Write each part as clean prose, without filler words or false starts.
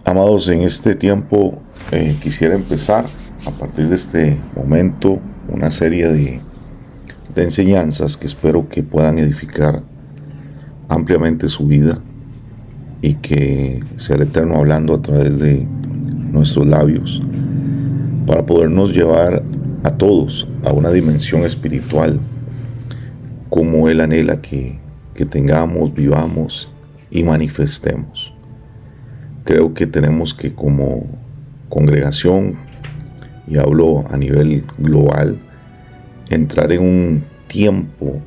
Amados, en este tiempo quisiera empezar a partir de este momento una serie de enseñanzas que espero que puedan edificar ampliamente su vida y que sea el Eterno hablando a través de nuestros labios para podernos llevar a todos a una dimensión espiritual como Él anhela que tengamos, vivamos y manifestemos. Creo que tenemos que, como congregación, y hablo a nivel global, entrar en un tiempo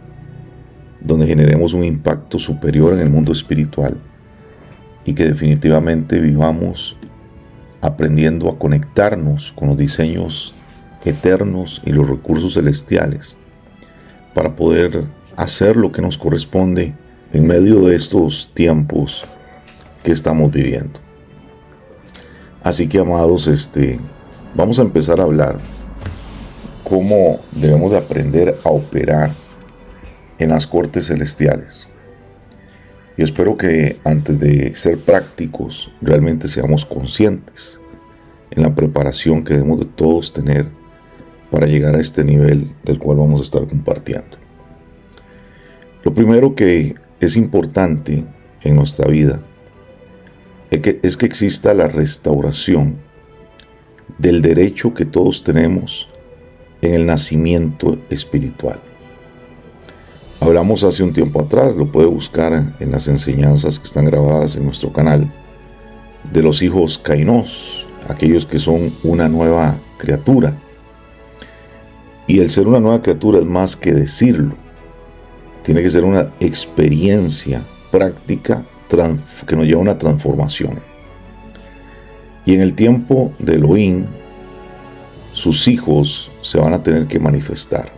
donde generemos un impacto superior en el mundo espiritual y que definitivamente vivamos aprendiendo a conectarnos con los diseños eternos y los recursos celestiales para poder hacer lo que nos corresponde en medio de estos tiempos que estamos viviendo. Así que, amados, vamos a empezar a hablar cómo debemos de aprender a operar en las cortes celestiales. Yo espero que antes de ser prácticos realmente seamos conscientes en la preparación que debemos de todos tener para llegar a este nivel del cual vamos a estar compartiendo. Lo primero que es importante en nuestra vida es que exista la restauración del derecho que todos tenemos en el nacimiento espiritual. Hablamos hace un tiempo atrás, lo puede buscar en las enseñanzas que están grabadas en nuestro canal, de los hijos Kainos, aquellos que son una nueva criatura. Y el ser una nueva criatura es más que decirlo, tiene que ser una experiencia práctica que nos lleva a una transformación. Y en el tiempo de Elohim, sus hijos se van a tener que manifestar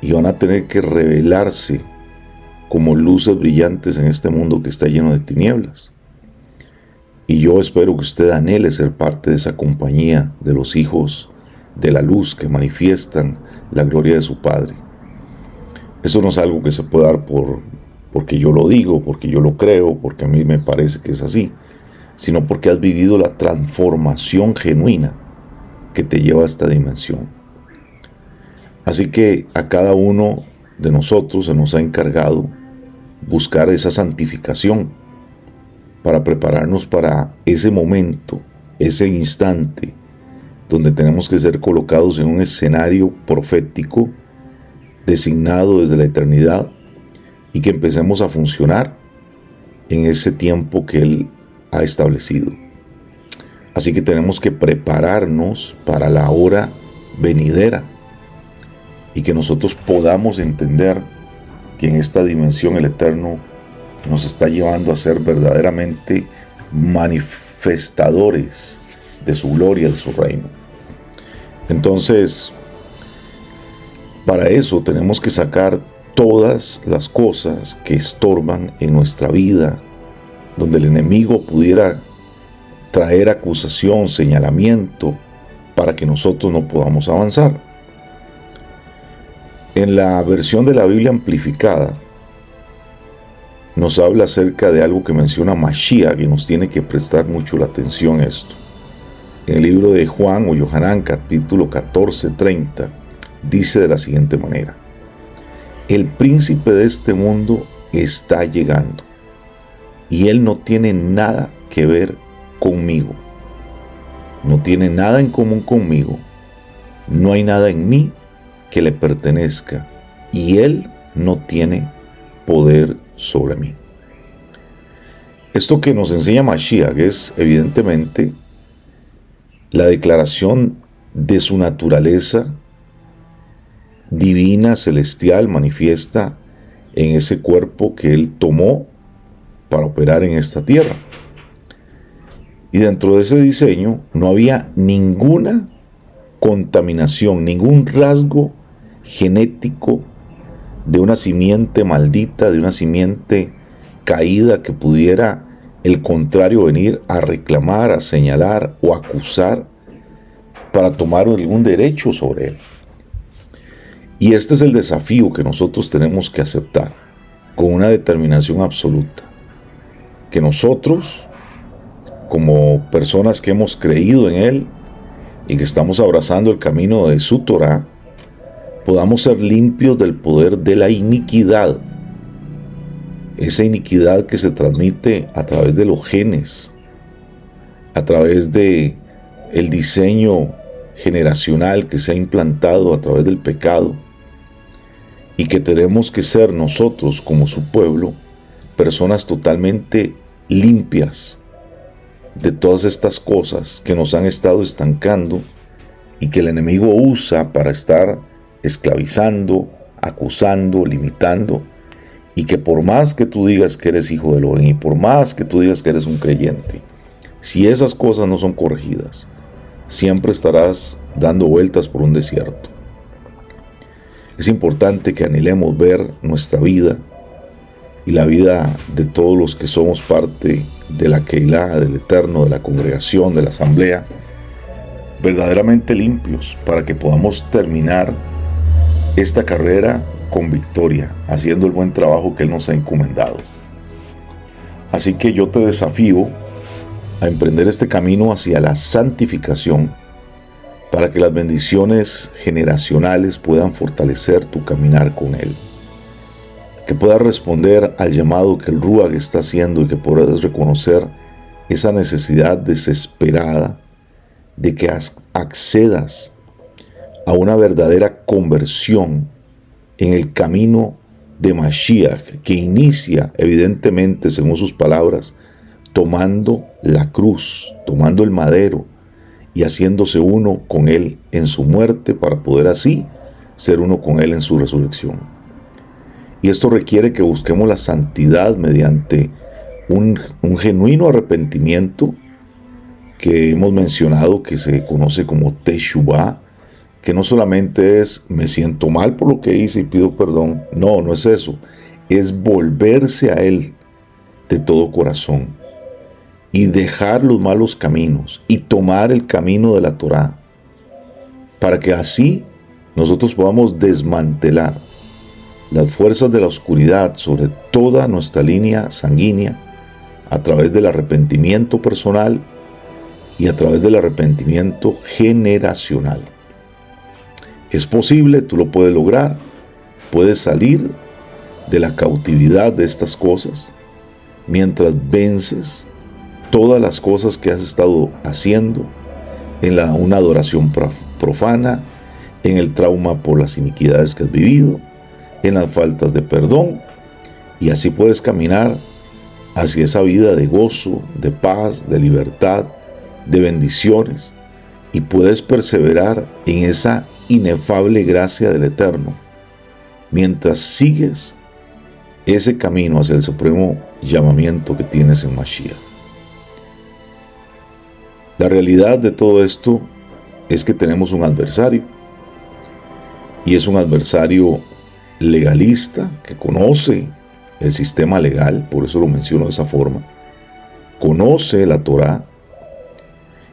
y van a tener que revelarse como luces brillantes en este mundo que está lleno de tinieblas. Y yo espero que usted anhele ser parte de esa compañía de los hijos de la luz que manifiestan la gloria de su Padre. Eso no es algo que se puede dar porque yo lo digo, porque yo lo creo, porque a mí me parece que es así, sino porque has vivido la transformación genuina que te lleva a esta dimensión. Así que a cada uno de nosotros se nos ha encargado buscar esa santificación para prepararnos para ese momento, ese instante, donde tenemos que ser colocados en un escenario profético designado desde la eternidad y que empecemos a funcionar en ese tiempo que Él ha establecido. Así que tenemos que prepararnos para la hora venidera y que nosotros podamos entender que en esta dimensión el Eterno nos está llevando a ser verdaderamente manifestadores de su gloria, de su reino. Entonces, para eso tenemos que sacar todas las cosas que estorban en nuestra vida, donde el enemigo pudiera traer acusación, señalamiento, para que nosotros no podamos avanzar. En la versión de la Biblia amplificada, nos habla acerca de algo que menciona Mashiach, y nos tiene que prestar mucho la atención esto. En el libro de Juan o Yohanan, capítulo 14:30, dice de la siguiente manera: el príncipe de este mundo está llegando, y él no tiene nada que ver conmigo. No tiene nada en común conmigo. No hay nada en mí que le pertenezca, y él no tiene poder sobre mí. Esto que nos enseña Mashiach es evidentemente la declaración de su naturaleza divina, celestial, manifiesta en ese cuerpo que Él tomó para operar en esta tierra. Y dentro de ese diseño no había ninguna contaminación, ningún rasgo genético de una simiente maldita, de una simiente caída que pudiera el contrario venir a reclamar, a señalar o acusar para tomar algún derecho sobre él. Y este es el desafío que nosotros tenemos que aceptar con una determinación absoluta, que nosotros como personas que hemos creído en Él y que estamos abrazando el camino de su Torá, podamos ser limpios del poder de la iniquidad. Esa iniquidad que se transmite a través de los genes, a través de el diseño generacional que se ha implantado a través del pecado, y que tenemos que ser nosotros como su pueblo personas totalmente limpias de todas estas cosas que nos han estado estancando y que el enemigo usa para estar esclavizando, acusando, limitando, y que por más que tú digas que eres hijo de Elohim y por más que tú digas que eres un creyente, si esas cosas no son corregidas, siempre estarás dando vueltas por un desierto. Es importante que anhelemos ver nuestra vida y la vida de todos los que somos parte de la Keilah, del Eterno, de la congregación, de la asamblea, verdaderamente limpios para que podamos terminar esta carrera con victoria, haciendo el buen trabajo que Él nos ha encomendado. Así que yo te desafío a emprender este camino hacia la santificación para que las bendiciones generacionales puedan fortalecer tu caminar con Él. Que puedas responder al llamado que el Ruach está haciendo y que puedas reconocer esa necesidad desesperada de que accedas a una verdadera conversión en el camino de Mashiach, que inicia evidentemente, según sus palabras, tomando la cruz, tomando el madero y haciéndose uno con Él en su muerte para poder así ser uno con Él en su resurrección. Y esto requiere que busquemos la santidad mediante un genuino arrepentimiento que hemos mencionado, que se conoce como Teshuvah, que no solamente es me siento mal por lo que hice y pido perdón. No, no es eso. Es volverse a Él de todo corazón y dejar los malos caminos y tomar el camino de la Torá, para que así nosotros podamos desmantelar las fuerzas de la oscuridad sobre toda nuestra línea sanguínea a través del arrepentimiento personal y a través del arrepentimiento generacional. Es posible, tú lo puedes lograr, puedes salir de la cautividad de estas cosas mientras vences todas las cosas que has estado haciendo en una adoración profana, en el trauma por las iniquidades que has vivido, en las faltas de perdón, y así puedes caminar hacia esa vida de gozo, de paz, de libertad, de bendiciones, y puedes perseverar en esa inefable gracia del Eterno mientras sigues ese camino hacia el supremo llamamiento que tienes en Mashiach. La realidad de todo esto es que tenemos un adversario, y es un adversario legalista que conoce el sistema legal, por eso lo menciono de esa forma, conoce la Torá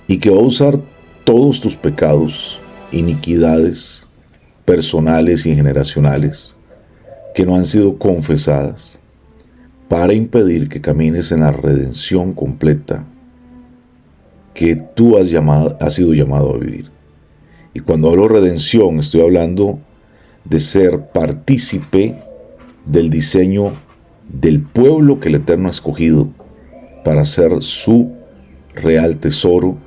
y que va a usar todos tus pecados, iniquidades personales y generacionales que no han sido confesadas para impedir que camines en la redención completa que tú has sido llamado a vivir. Y cuando hablo de redención, estoy hablando de ser partícipe del diseño del pueblo que el Eterno ha escogido para ser su real tesoro,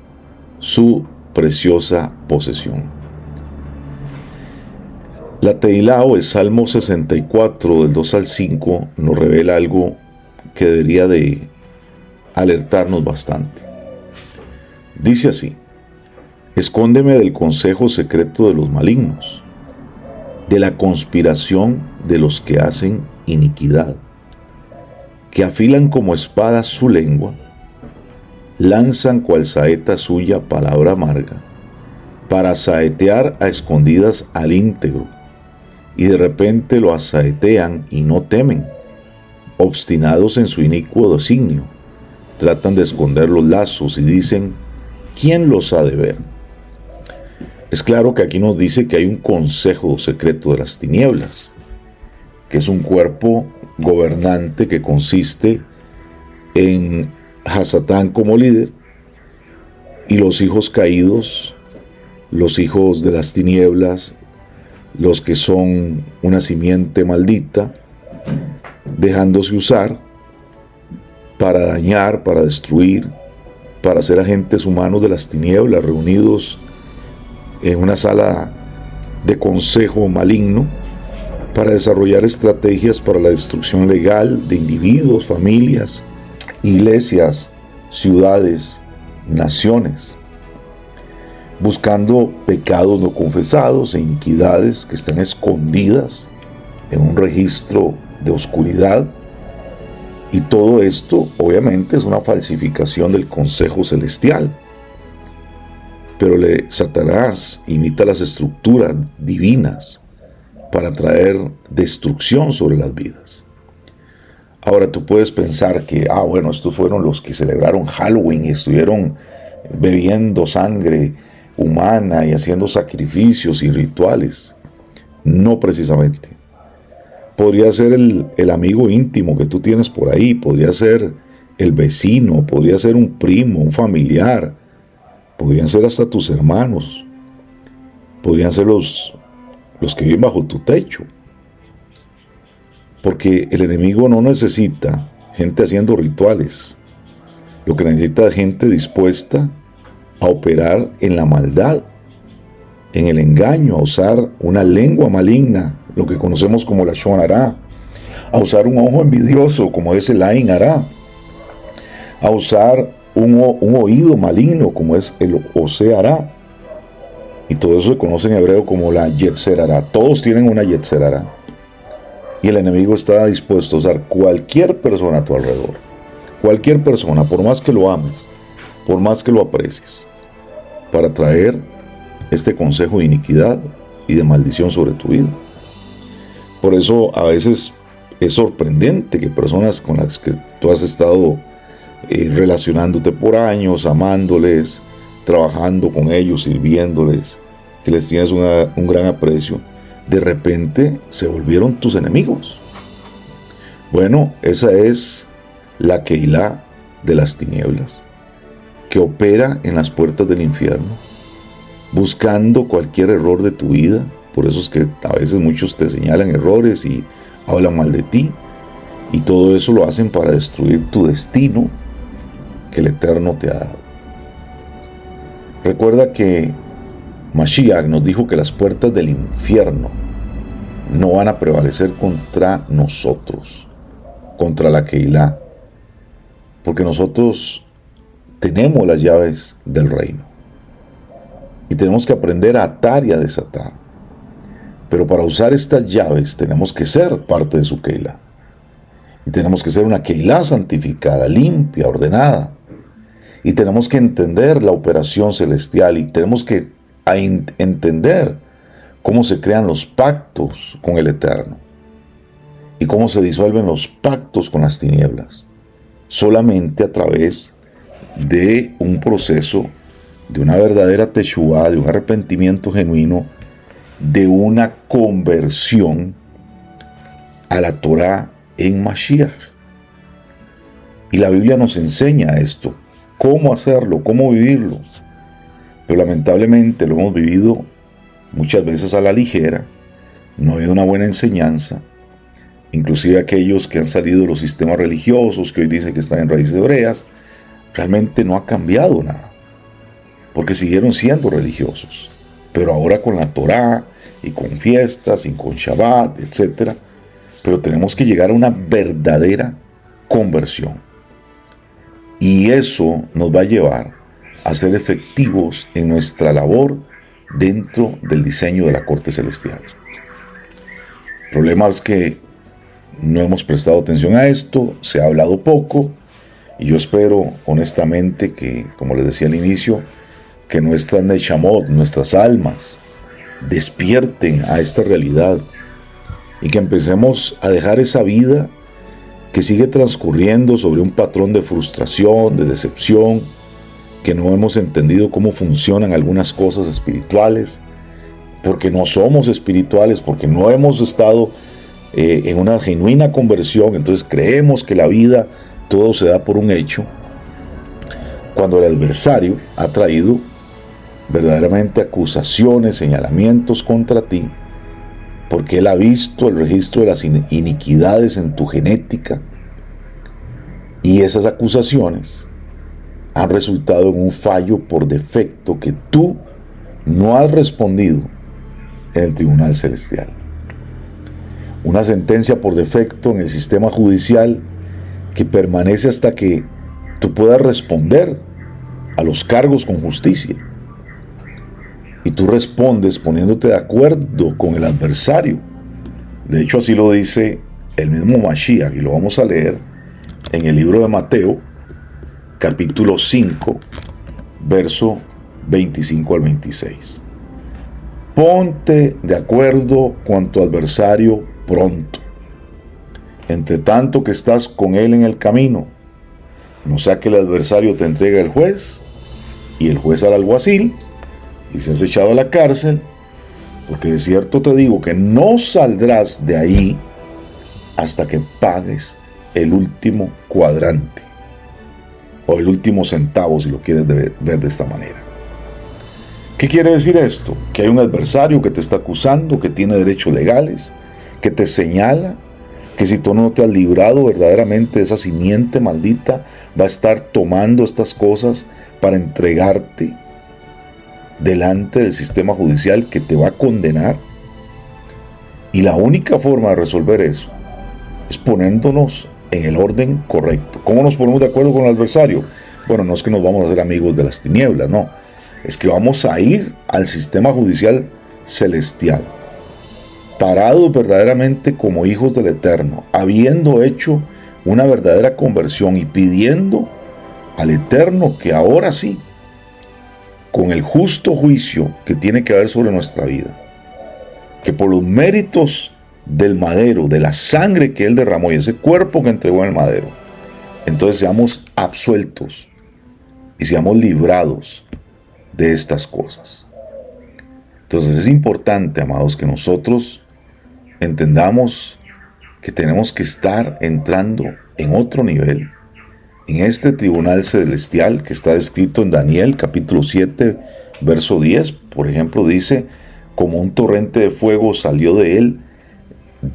su preciosa posesión. La Teilá, o el Salmo 64, del 2 al 5, nos revela algo que debería de alertarnos bastante. Dice así: escóndeme del consejo secreto de los malignos, de la conspiración de los que hacen iniquidad, que afilan como espada su lengua, lanzan cual saeta suya palabra amarga, para saetear a escondidas al íntegro, y de repente lo asaetean y no temen, obstinados en su inicuo designio, tratan de esconder los lazos y dicen: ¿quién los ha de ver? Es claro que aquí nos dice que hay un consejo secreto de las tinieblas, que es un cuerpo gobernante que consiste en Hasatán como líder Y los hijos caídos, los hijos de las tinieblas, los que son una simiente maldita, dejándose usar para dañar, para destruir, para ser agentes humanos de las tinieblas, reunidos en una sala de consejo maligno, para desarrollar estrategias para la destrucción legal de individuos, familias, iglesias, ciudades, naciones, buscando pecados no confesados e iniquidades que están escondidas en un registro de oscuridad. Y todo esto, obviamente, es una falsificación del consejo celestial. Pero Satanás imita las estructuras divinas para traer destrucción sobre las vidas. Ahora tú puedes pensar que, bueno, estos fueron los que celebraron Halloween y estuvieron bebiendo sangre humana y haciendo sacrificios y rituales. No precisamente. Podría ser el amigo íntimo que tú tienes por ahí, podría ser el vecino, podría ser un primo, un familiar, podrían ser hasta tus hermanos, podrían ser los que viven bajo tu techo. Porque el enemigo no necesita gente haciendo rituales. Lo que necesita es gente dispuesta a operar en la maldad, en el engaño, a usar una lengua maligna, lo que conocemos como la Shon Hará, a usar un ojo envidioso, como es el Ain Hará, a usar un oído maligno, como es el Ose Hará. Y todo eso se conoce en hebreo como la Yetzer Hará. Todos tienen una Yetzer Hará. Y el enemigo está dispuesto a usar cualquier persona a tu alrededor. Cualquier persona, por más que lo ames, por más que lo aprecies, para traer este consejo de iniquidad y de maldición sobre tu vida. Por eso a veces es sorprendente que personas con las que tú has estado relacionándote por años, amándoles, trabajando con ellos, sirviéndoles, que les tienes un gran aprecio, de repente se volvieron tus enemigos. Bueno, esa es la Keilah de las tinieblas, que opera en las puertas del infierno, buscando cualquier error de tu vida. Por eso es que a veces muchos te señalan errores y hablan mal de ti, y todo eso lo hacen para destruir tu destino que el Eterno te ha dado. Recuerda que Mashiach nos dijo que las puertas del infierno no van a prevalecer contra nosotros, contra la Keilah, porque nosotros tenemos las llaves del reino y tenemos que aprender a atar y a desatar. Pero para usar estas llaves tenemos que ser parte de su Keilah, y tenemos que ser una Keilah santificada, limpia, ordenada, y tenemos que entender la operación celestial, y tenemos que entender cómo se crean los pactos con el Eterno y cómo se disuelven los pactos con las tinieblas, solamente a través de un proceso, de una verdadera teshuvá, de un arrepentimiento genuino, de una conversión a la Torah en Mashiach. Y la Biblia nos enseña esto, cómo hacerlo, cómo vivirlo. Pero lamentablemente lo hemos vivido muchas veces a la ligera, no ha habido una buena enseñanza. Inclusive aquellos que han salido de los sistemas religiosos, que hoy dicen que están en raíces hebreas, realmente no ha cambiado nada, porque siguieron siendo religiosos, pero ahora con la Torá y con fiestas y con Shabbat, etc. Pero tenemos que llegar a una verdadera conversión, y eso nos va a llevar a ser efectivos en nuestra labor dentro del diseño de la corte celestial. El problema es que no hemos prestado atención a esto, se ha hablado poco, y yo espero honestamente que, como les decía al inicio, que nuestras Neshamot, nuestras almas, despierten a esta realidad y que empecemos a dejar esa vida que sigue transcurriendo sobre un patrón de frustración, de decepción, que no hemos entendido cómo funcionan algunas cosas espirituales, porque no somos espirituales, porque no hemos estado en una genuina conversión. Entonces creemos que la vida todo se da por un hecho. cuando el adversario ha traído verdaderamente acusaciones, señalamientos contra ti, porque él ha visto el registro de las iniquidades en tu genética, y esas acusaciones han resultado en un fallo por defecto que tú no has respondido en el tribunal celestial. Una sentencia por defecto en el sistema judicial que permanece hasta que tú puedas responder a los cargos con justicia. Y tú respondes poniéndote de acuerdo con el adversario. De hecho, así lo dice el mismo Mashiach, y lo vamos a leer en el libro de Mateo, capítulo 5, verso 25 al 26. Ponte de acuerdo con tu adversario pronto, entre tanto que estás con él en el camino, no sea que el adversario te entregue al juez y el juez al alguacil, y seas echado a la cárcel, porque de cierto te digo que no saldrás de ahí hasta que pagues el último cuadrante, o el último centavo, si lo quieres ver de esta manera. ¿Qué quiere decir esto? Que hay un adversario que te está acusando, que tiene derechos legales, que te señala, que si tú no te has librado verdaderamente de esa simiente maldita, va a estar tomando estas cosas para entregarte delante del sistema judicial que te va a condenar. Y la única forma de resolver eso es poniéndonos en el orden correcto. ¿Cómo nos ponemos de acuerdo con el adversario? Bueno, no es que nos vamos a hacer amigos de las tinieblas, no. Es que vamos a ir al sistema judicial celestial, parados verdaderamente como hijos del Eterno, habiendo hecho una verdadera conversión y pidiendo al Eterno que ahora sí, con el justo juicio que tiene que haber sobre nuestra vida, que por los méritos del madero, de la sangre que Él derramó y ese cuerpo que entregó en el madero, entonces seamos absueltos y seamos librados de estas cosas. Entonces es importante, amados, que nosotros entendamos que tenemos que estar entrando en otro nivel, en este tribunal celestial que está descrito en Daniel capítulo 7, verso 10. Por ejemplo, dice: como un torrente de fuego salió de él,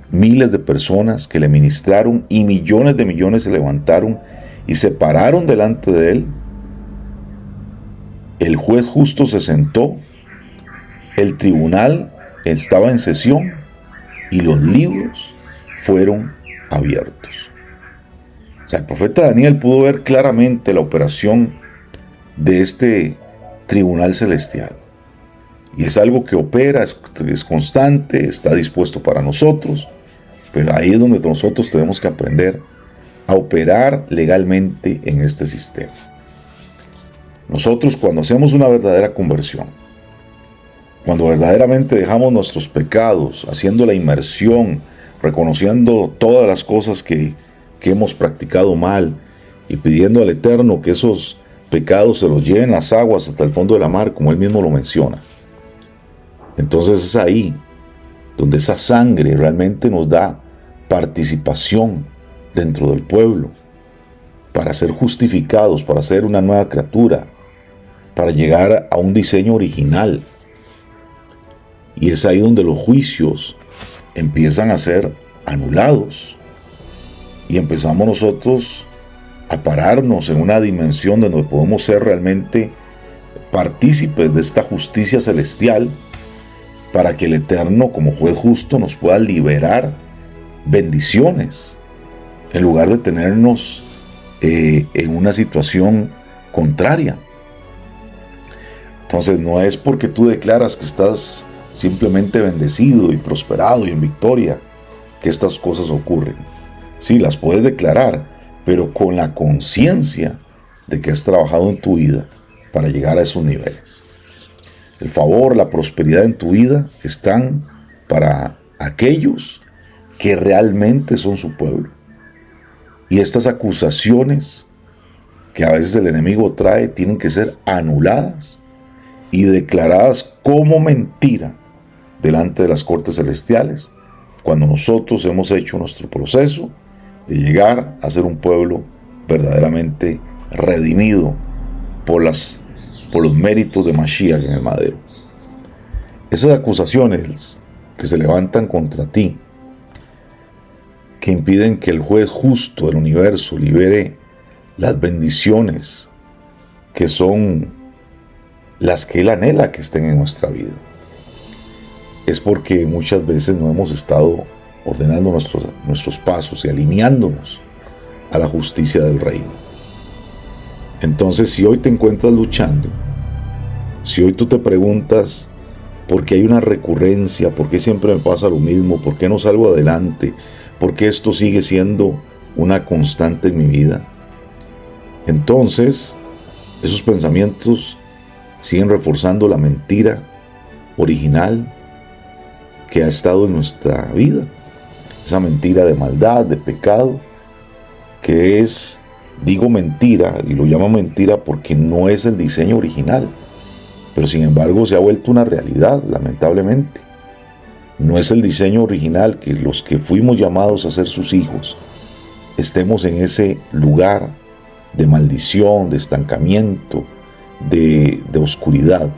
miles de personas que le ministraron y millones de millones se levantaron y se pararon delante de él. El juez justo se sentó, el tribunal estaba en sesión y los libros fueron abiertos. O sea, el profeta Daniel pudo ver claramente la operación de este tribunal celestial. Y es algo que opera, es constante, está dispuesto para nosotros, pero ahí es donde nosotros tenemos que aprender a operar legalmente en este sistema. Nosotros, cuando hacemos una verdadera conversión, cuando verdaderamente dejamos nuestros pecados, haciendo la inmersión, reconociendo todas las cosas que hemos practicado mal y pidiendo al Eterno que esos pecados se los lleven las aguas hasta el fondo de la mar, como Él mismo lo menciona, entonces es ahí donde esa sangre realmente nos da participación dentro del pueblo, para ser justificados, para ser una nueva criatura, para llegar a un diseño original. Y es ahí donde los juicios empiezan a ser anulados y empezamos nosotros a pararnos en una dimensión donde podemos ser realmente partícipes de esta justicia celestial, para que el Eterno, como juez justo, nos pueda liberar bendiciones en lugar de tenernos en una situación contraria. Entonces no es porque tú declaras que estás simplemente bendecido y prosperado y en victoria que estas cosas ocurren. Sí, las puedes declarar, pero con la conciencia de que has trabajado en tu vida para llegar a esos niveles. El favor, la prosperidad en tu vida están para aquellos que realmente son su pueblo. Y estas acusaciones que a veces el enemigo trae tienen que ser anuladas y declaradas como mentira delante de las cortes celestiales, cuando nosotros hemos hecho nuestro proceso de llegar a ser un pueblo verdaderamente redimido por los méritos de Mashiach en el madero. Esas acusaciones que se levantan contra ti, que impiden que el juez justo del universo libere las bendiciones que son las que Él anhela que estén en nuestra vida, es porque muchas veces no hemos estado ordenando nuestros pasos y alineándonos a la justicia del reino. Entonces, si hoy te encuentras luchando, si hoy tú te preguntas por qué hay una recurrencia, por qué siempre me pasa lo mismo, por qué no salgo adelante, por qué esto sigue siendo una constante en mi vida, entonces esos pensamientos siguen reforzando la mentira original que ha estado en nuestra vida. Esa mentira de maldad, de pecado, que es, digo mentira, y lo llamo mentira porque no es el diseño original, pero sin embargo se ha vuelto una realidad, lamentablemente. No es el diseño original que los que fuimos llamados a ser sus hijos estemos en ese lugar de maldición, de estancamiento, de oscuridad.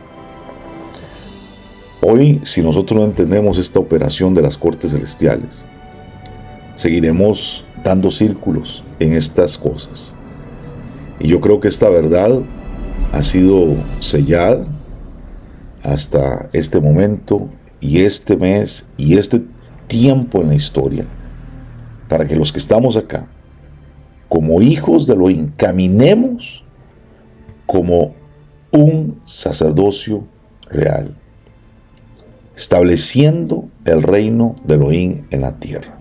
Hoy, si nosotros no entendemos esta operación de las cortes celestiales, seguiremos dando círculos en estas cosas. Y yo creo que esta verdad ha sido sellada hasta este momento y este mes y este tiempo en la historia, para que los que estamos acá, como hijos de Elohim, caminemos como un sacerdocio real, estableciendo el reino de Elohim en la tierra.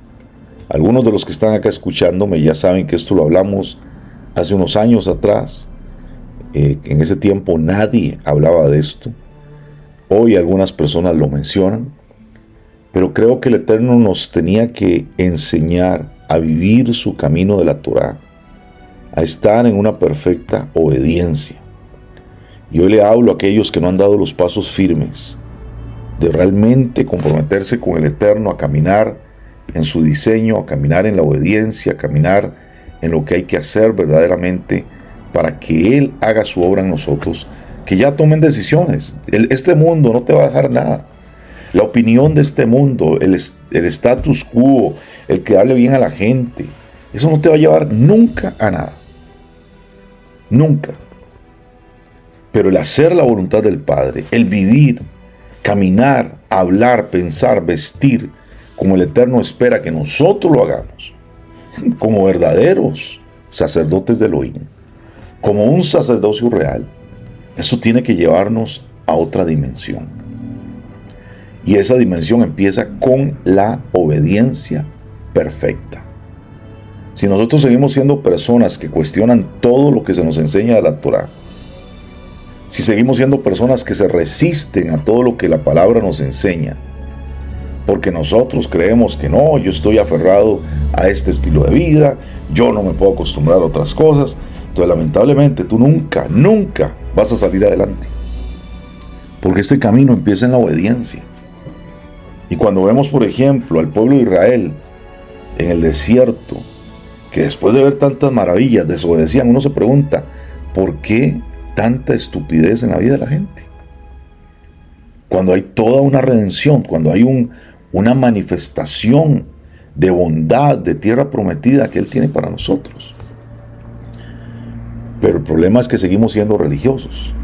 Algunos de los que están acá escuchándome ya saben que esto lo hablamos hace unos años atrás. En ese tiempo nadie hablaba de esto. Hoy algunas personas lo mencionan, pero creo que el Eterno nos tenía que enseñar a vivir su camino de la Torá, a estar en una perfecta obediencia. Y hoy le hablo a aquellos que no han dado los pasos firmes de realmente comprometerse con el Eterno, a caminar en su diseño, a caminar en la obediencia, a caminar en lo que hay que hacer verdaderamente para que Él haga su obra en nosotros, que ya tomen decisiones. Este mundo no te va a dejar nada. La opinión de este mundo, el status quo, el quedarle bien a la gente, eso no te va a llevar nunca a nada. Nunca. Pero el hacer la voluntad del Padre, el vivir, caminar, hablar, pensar, vestir, como el Eterno espera que nosotros lo hagamos, como verdaderos sacerdotes de Elohim, como un sacerdocio real, eso tiene que llevarnos a otra dimensión. Y esa dimensión empieza con la obediencia perfecta. Si nosotros seguimos siendo personas que cuestionan todo lo que se nos enseña de la Torá, si seguimos siendo personas que se resisten a todo lo que la palabra nos enseña, porque nosotros creemos que no, yo estoy aferrado a este estilo de vida, yo no me puedo acostumbrar a otras cosas, entonces lamentablemente tú nunca vas a salir adelante. Porque este camino empieza en la obediencia. Y cuando vemos, por ejemplo, al pueblo de Israel en el desierto, que después de ver tantas maravillas desobedecían, uno se pregunta, ¿por qué tanta estupidez en la vida de la gente? Cuando hay toda una redención, cuando hay una manifestación de bondad, de tierra prometida que Él tiene para nosotros. Pero el problema es que seguimos siendo religiosos,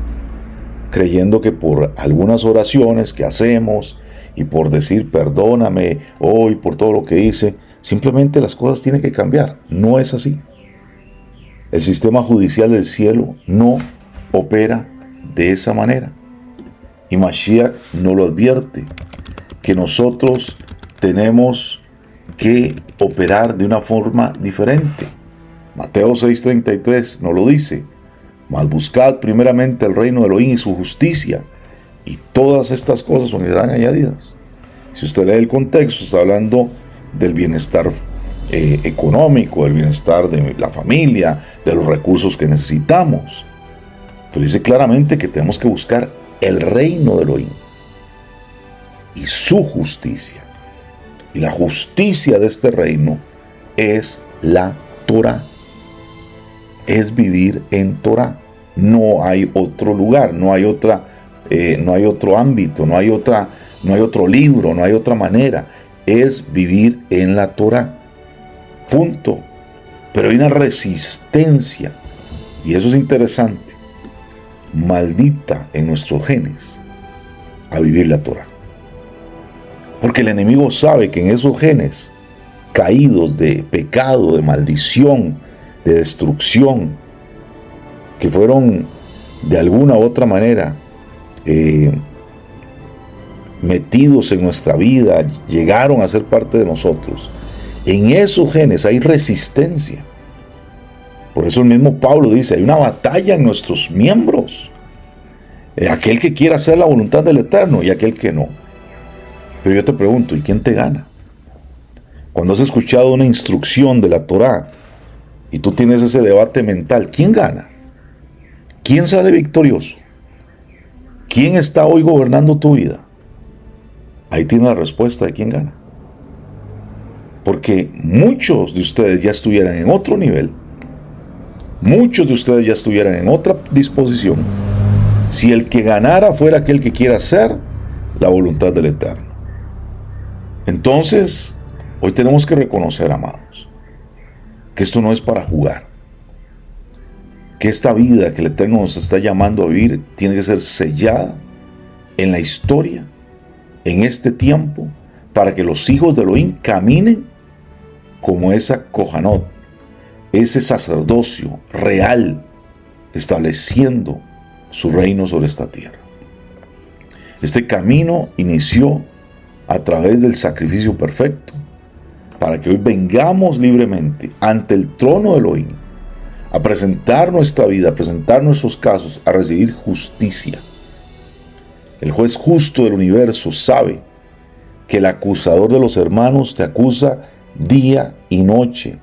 creyendo que por algunas oraciones que hacemos y por decir perdóname hoy por todo lo que hice, simplemente las cosas tienen que cambiar. No es así. El sistema judicial del cielo no opera de esa manera. Y Mashiach nos lo advierte, que nosotros tenemos que operar de una forma diferente. Mateo 6:33 nos lo dice: mas buscad primeramente el reino de Elohim y su justicia, y todas estas cosas os serán añadidas. Si usted lee el contexto, está hablando del bienestar económico, del bienestar de la familia, de los recursos que necesitamos. Pero dice claramente que tenemos que buscar el reino de Elohim y su justicia. Y la justicia de este reino es la Torah. Es vivir en Torah. No hay otro lugar, no hay otro ámbito, no hay otro libro, no hay otra manera. Es vivir en la Torá. Punto. Pero hay una resistencia, y eso es interesante, maldita en nuestros genes, a vivir la Torá. Porque el enemigo sabe que en esos genes caídos de pecado, de maldición, de destrucción, que fueron de alguna u otra manera metidos en nuestra vida, llegaron a ser parte de nosotros, en esos genes hay resistencia. Por eso el mismo Pablo dice, hay una batalla en nuestros miembros. Aquel que quiera hacer la voluntad del Eterno y aquel que no. Pero yo te pregunto, ¿y quién te gana? Cuando has escuchado una instrucción de la Torá y tú tienes ese debate mental, ¿quién gana? ¿Quién sale victorioso? ¿Quién está hoy gobernando tu vida? Ahí tienes la respuesta de quién gana. Porque muchos de ustedes ya estuvieran en otro nivel, muchos de ustedes ya estuvieran en otra disposición, si el que ganara fuera aquel que quiera hacer la voluntad del Eterno. Entonces, hoy tenemos que reconocer, amados, que esto no es para jugar. Que esta vida que el Eterno nos está llamando a vivir tiene que ser sellada en la historia, en este tiempo, para que los hijos de Elohim caminen como esa Kohanot, ese sacerdocio real, estableciendo su reino sobre esta tierra. Este camino inició a través del sacrificio perfecto, para que hoy vengamos libremente ante el trono de Elohim, a presentar nuestra vida, a presentar nuestros casos, a recibir justicia. El juez justo del universo sabe que el acusador de los hermanos te acusa día y noche,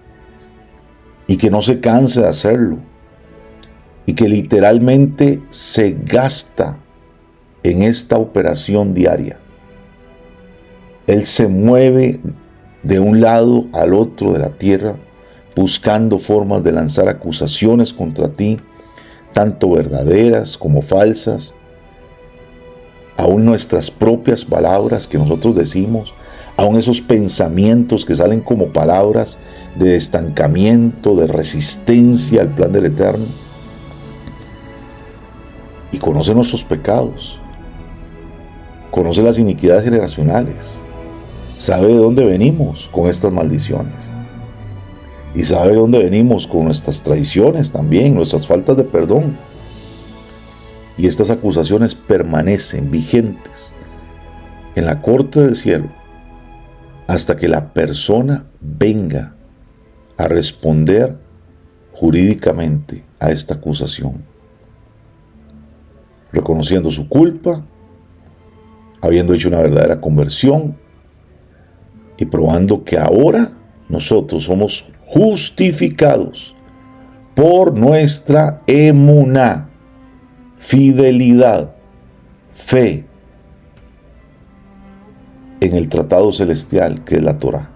y que no se cansa de hacerlo, y que literalmente se gasta en esta operación diaria. Él se mueve de un lado al otro de la tierra, buscando formas de lanzar acusaciones contra ti, tanto verdaderas como falsas. Aún nuestras propias palabras que nosotros decimos, aún esos pensamientos que salen como palabras de estancamiento, de resistencia al plan del Eterno. Y conoce nuestros pecados, conoce las iniquidades generacionales, sabe de dónde venimos con estas maldiciones. Y sabe de dónde venimos con nuestras traiciones también, nuestras faltas de perdón. Y estas acusaciones permanecen vigentes en la corte del cielo hasta que la persona venga a responder jurídicamente a esta acusación, reconociendo su culpa, habiendo hecho una verdadera conversión y probando que ahora nosotros somos justificados por nuestra emuná, fidelidad, fe en el tratado celestial que es la Torá,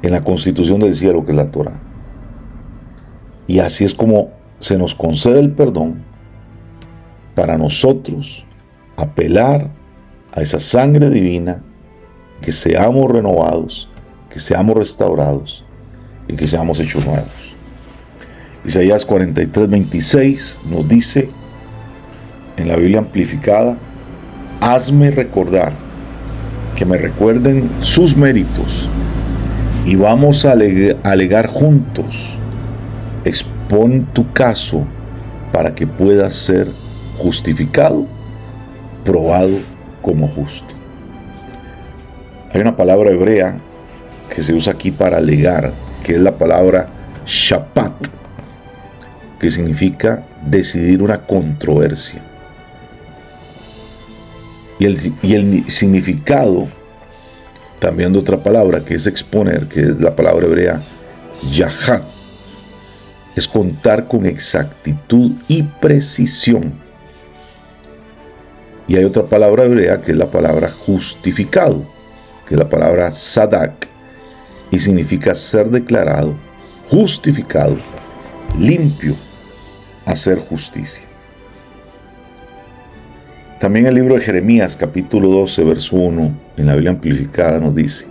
en la constitución del cielo que es la Torá. Y así es como se nos concede el perdón para nosotros apelar a esa sangre divina, que seamos renovados, que seamos restaurados y que seamos hechos nuevos. Isaías 43:26 nos dice en la Biblia amplificada: hazme recordar, que me recuerden sus méritos, y vamos a alegar juntos. Expon tu caso para que puedas ser justificado, probado como justo. Hay una palabra hebrea que se usa aquí para alegar, que es la palabra shapat, que significa decidir una controversia. Y el significado también de otra palabra que es exponer, que es la palabra hebrea yahat, es contar con exactitud y precisión. Y hay otra palabra hebrea que es la palabra justificado, que es la palabra sadak, y significa ser declarado, justificado, limpio hacer justicia. También el libro de Jeremías, capítulo 12, verso 1, en la Biblia amplificada nos dice: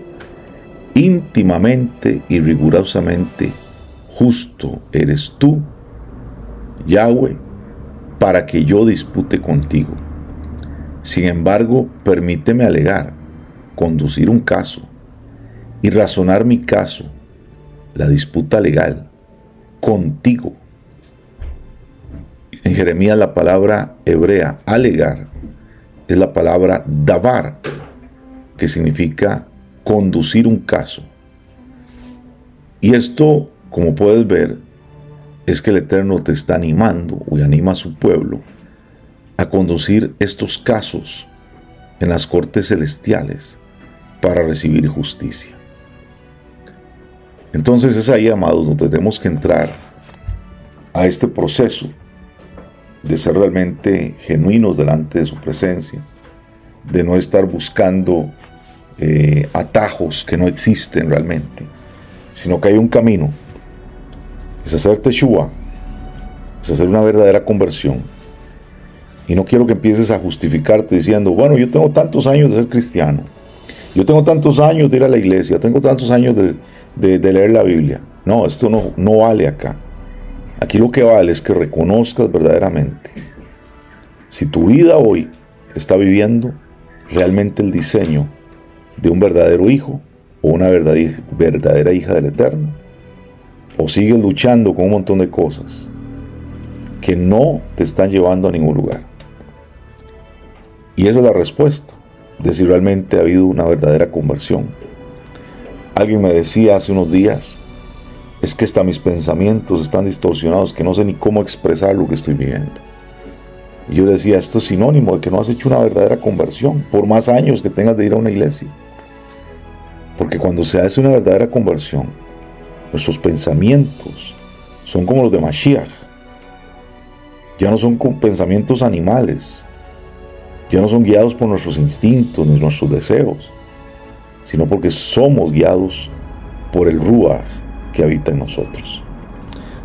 íntimamente y rigurosamente justo eres tú, Yahweh, para que yo dispute contigo. Sin embargo, permíteme alegar, conducir un caso y razonar mi caso, la disputa legal, contigo. En Jeremías la palabra hebrea alegar es la palabra davar, que significa conducir un caso. Y esto, como puedes ver, es que el Eterno te está animando y anima a su pueblo a conducir estos casos en las cortes celestiales para recibir justicia. Entonces es ahí, amados, donde tenemos que entrar a este proceso de ser realmente genuinos delante de su presencia, de no estar buscando atajos que no existen realmente, sino que hay un camino. Es hacer Teshuvah, es hacer una verdadera conversión. Y no quiero que empieces a justificarte diciendo: bueno, yo tengo tantos años de ser cristiano, yo tengo tantos años de ir a la iglesia, tengo tantos años de leer la Biblia. No, esto no vale acá. Aquí lo que vale es que reconozcas verdaderamente si tu vida hoy está viviendo realmente el diseño de un verdadero hijo o una verdadera hija del Eterno, o sigues luchando con un montón de cosas que no te están llevando a ningún lugar. Y esa es la respuesta de si realmente ha habido una verdadera conversión. Alguien me decía hace unos días: es que hasta mis pensamientos están distorsionados, que no sé ni cómo expresar lo que estoy viviendo. Y yo le decía: esto es sinónimo de que no has hecho una verdadera conversión, por más años que tengas de ir a una iglesia. Porque cuando se hace una verdadera conversión, nuestros pensamientos son como los de Mashiach. Ya no son con pensamientos animales, ya no son guiados por nuestros instintos ni nuestros deseos, sino porque somos guiados por el Ruach que habita en nosotros.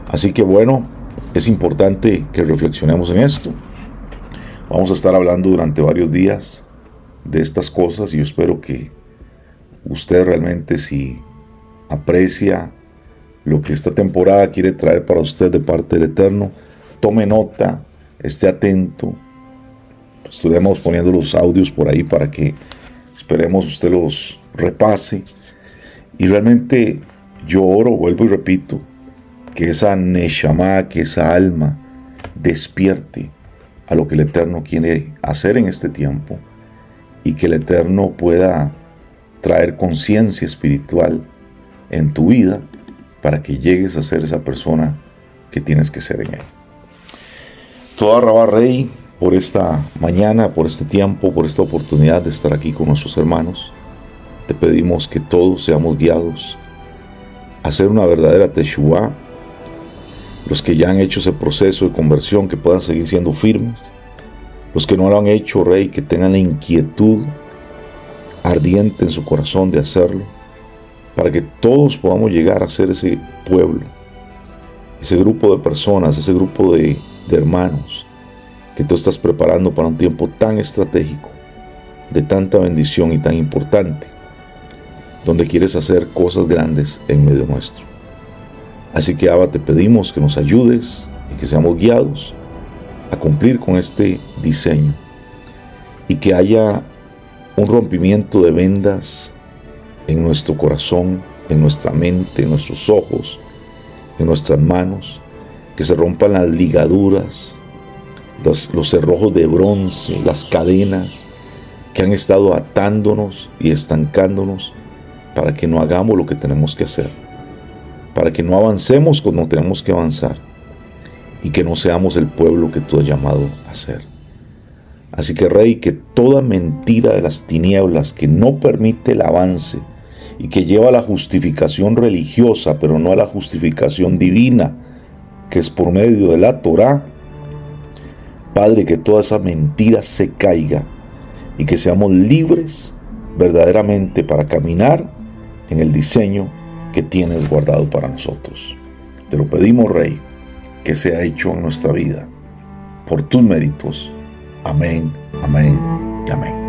Así que bueno, es importante que reflexionemos en esto. Vamos a estar hablando durante varios días de estas cosas y yo espero que usted realmente, si aprecia lo que esta temporada quiere traer para usted de parte del Eterno, tome nota, esté atento. Estaremos poniendo los audios por ahí para que esperemos usted los repase. Y realmente yo oro, vuelvo y repito, que esa neshama, que esa alma despierte a lo que el Eterno quiere hacer en este tiempo y que el Eterno pueda traer conciencia espiritual en tu vida para que llegues a ser esa persona que tienes que ser en él. Toda Rabá Rey, por esta mañana, por este tiempo, por esta oportunidad de estar aquí con nuestros hermanos, te pedimos que todos seamos guiados a hacer una verdadera Teshuvah. Los que ya han hecho ese proceso de conversión, que puedan seguir siendo firmes. Los que no lo han hecho, Rey, que tengan la inquietud ardiente en su corazón de hacerlo, para que todos podamos llegar a ser ese pueblo, ese grupo de personas, ese grupo de hermanos que tú estás preparando para un tiempo tan estratégico, de tanta bendición y tan importante, donde quieres hacer cosas grandes en medio nuestro. Así que, Abba, te pedimos que nos ayudes y que seamos guiados a cumplir con este diseño y que haya un rompimiento de vendas en nuestro corazón, en nuestra mente, en nuestros ojos, en nuestras manos, que se rompan las ligaduras, los cerrojos de bronce, las cadenas que han estado atándonos y estancándonos para que no hagamos lo que tenemos que hacer, para que no avancemos cuando tenemos que avanzar y que no seamos el pueblo que tú has llamado a ser. Así que, Rey, que toda mentira de las tinieblas que no permite el avance y que lleva a la justificación religiosa, pero no a la justificación divina, que es por medio de la Torá, Padre, que toda esa mentira se caiga y que seamos libres verdaderamente para caminar en el diseño que tienes guardado para nosotros. Te lo pedimos, Rey, que sea hecho en nuestra vida, por tus méritos. Amén, amén y amén.